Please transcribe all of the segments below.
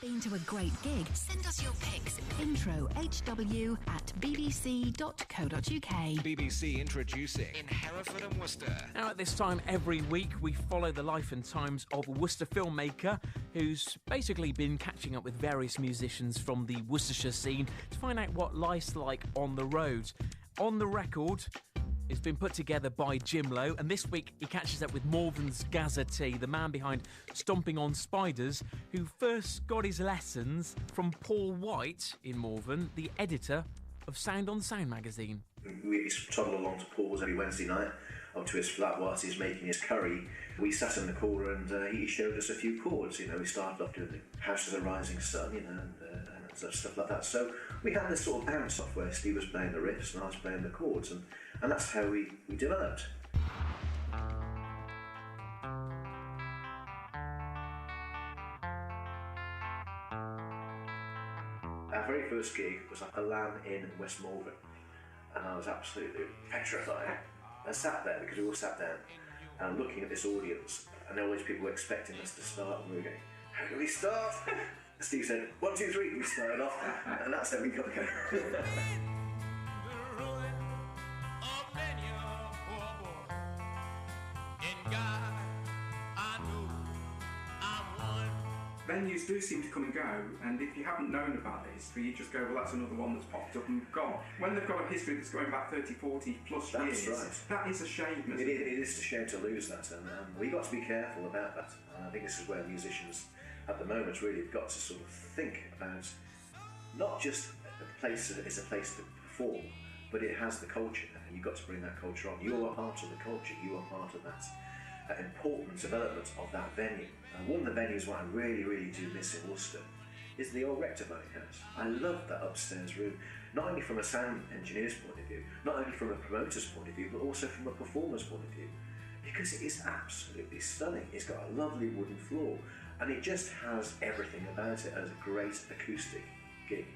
Been to a great gig? Send us your pics. introhw@bbc.co.uk. BBC introducing in Hereford and Worcester. Now, at this time every week, we follow the life and times of a Worcester filmmaker who's basically been catching up with various musicians from the Worcestershire scene to find out what life's like on the road. On the Record it's been put together by Jim Lowe, and this week he catches up with Morven's Gazza Tee, the man behind Stomping on Spiders, who first got his lessons from Paul White in Morven, the editor of Sound on Sound magazine. We toddle along to Paul's every Wednesday night, up to his flat whilst he's making his curry. We sat in the corner and he showed us a few chords. We started off doing the House of the Rising Sun, and stuff like that. So we had this sort of bounce off where Steve was playing the riffs and I was playing the chords, and that's how we developed. Our very first gig was at a LAN in West Malvern, and I was absolutely petrified. I sat there because we all sat down and I'm looking at this audience, and always people were expecting us to start, and we were going, how can we start? Steve said, 1, 2, 3, we started off, and that's how we got going. Venues do seem to come and go, and if you haven't known about the history, you just go, well, that's another one that's popped up and gone. When they've got a history that's going back 30, 40 plus years, right. That is a shame. It is a shame to lose that, and we got to be careful about that. And I think this is where musicians at the moment really have got to sort of think about not just a place that is a place to perform, but it has the culture, and you've got to bring that culture on. You are part of the culture, you are part of that important development of that venue. And one of the venues what I really, really do miss in Worcester is the old rectifying house. I love that upstairs room, not only from a sound engineer's point of view, not only from a promoter's point of view, but also from a performer's point of view, because it is absolutely stunning. It's got a lovely wooden floor, and it just has everything about it as a great acoustic gig.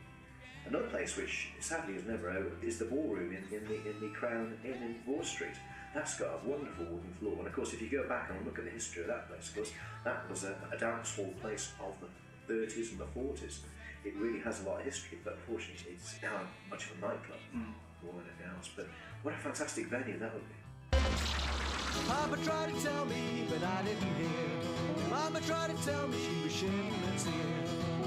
Another place which sadly is never opened is the ballroom in the Crown Inn in Broad Street. That's got a wonderful wooden floor, and of course if you go back and look at the history of that place, of course that was a dance hall place of the 30s and the 40s. It really has a lot of history, but unfortunately it's now much of a nightclub more than anything else. But what a fantastic venue that would be. Papa tried to tell me, but I didn't hear. Mama tried to tell me, she was shedding a tear.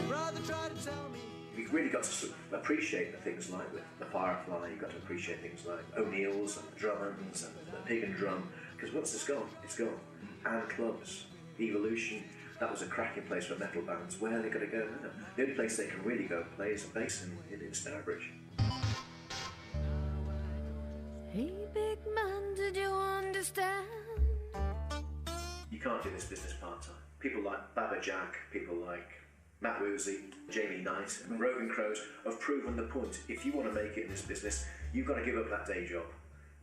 Brother tried to tell me. You've really got to sort of appreciate the things like the Firefly. You've got to appreciate things like O'Neill's and the Drummonds and the Pig and Drum, because once it's gone, it's gone. And clubs, Evolution, that was a cracking place for metal bands. Where are they going to go now? The only place they can really go and play is a bass in Stourbridge. Hey big man, did you understand? You can't do this business part-time. People like Baba Jack, people like Matt Woozy, Jamie Knight, and Roving Crows have proven the point. If you want to make it in this business, you've got to give up that day job.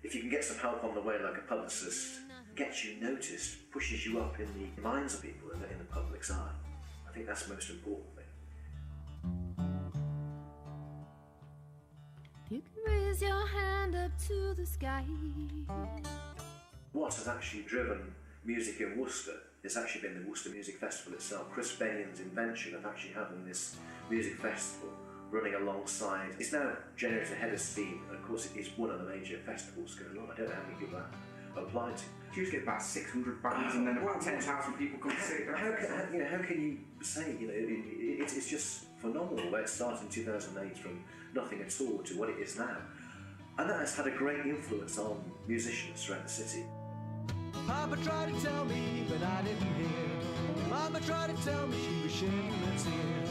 If you can get some help on the way, like a publicist, gets you noticed, pushes you up in the minds of people in the public's eye, I think that's the most important thing. You can raise your hand up to the sky. What has actually driven music in Worcester has actually been the Worcester Music Festival itself. Chris Benion's invention of actually having this music festival running alongside. It's now generated a head of steam, and of course it is one of the major festivals going on. I don't know how many people that applied to. You usually get about 600 bands and then about 10,000 people come to see it. How can you say, it's just phenomenal where it started in 2008 from nothing at all to what it is now. And that has had a great influence on musicians throughout the city. Papa tried to tell me, but I didn't hear. Mama tried to tell me, she was shedding a tear.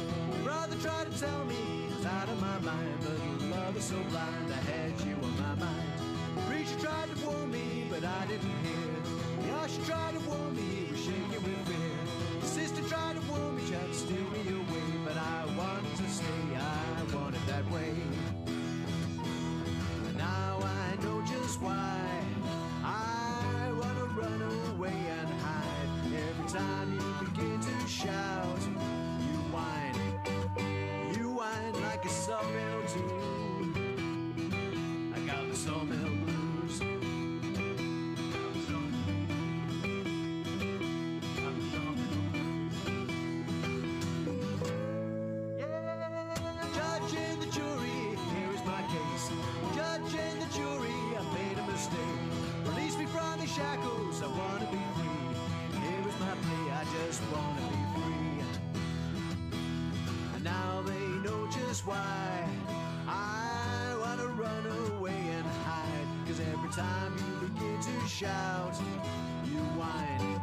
Brother tried to tell me, I was out of my mind, but love is so blind, I had you on my mind. Preacher tried to warn me, but I didn't hear. The usher tried to warn me, he was shaking with fear. The sister tried to warn me, tried to steal me away, but I wanted to stay, I wanted that way. And now I know just why I wanna run away and hide. Every time you begin to shout, you whine like a sawmill too. I got the sawmill blues. is why I wanna run away and hide. 'Cause every time you begin to shout, you whine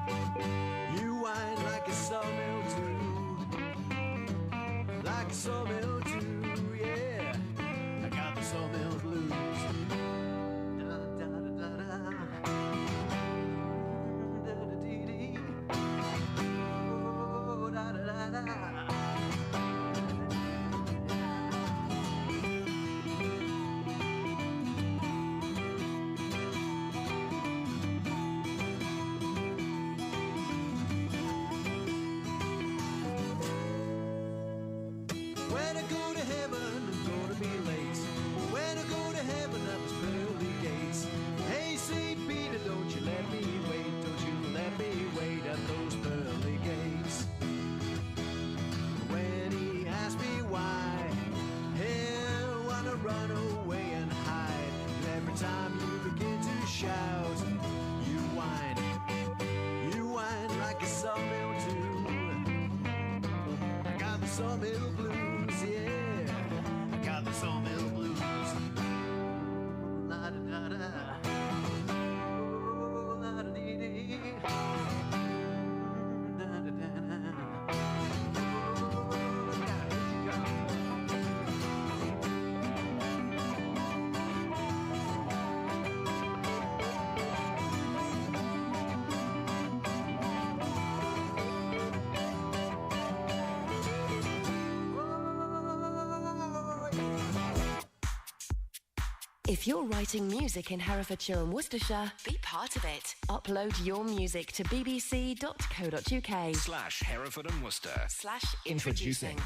like a sawmill too, like a sawmill too, yeah. I got the sawmill blues. Da da da da da. Da da dee dee. Oh da da da da. When I go to heaven, I'm gonna be late. When I go to heaven, at those pearly gates. Hey, St. Peter, don't you let me wait. Don't you let me wait at those pearly gates. When he asks me why, he'll wanna run away and hide. And every time you begin to shout, you whine like a sawmill too. I got the sawmill blues, yeah. I got the sawmill blues. La da da da. Oh, la da dee dee. Da da da da. Oh, yeah, here she goes. If you're writing music in Herefordshire and Worcestershire, be part of it. Upload your music to bbc.co.uk /Hereford and Worcester. /introducing.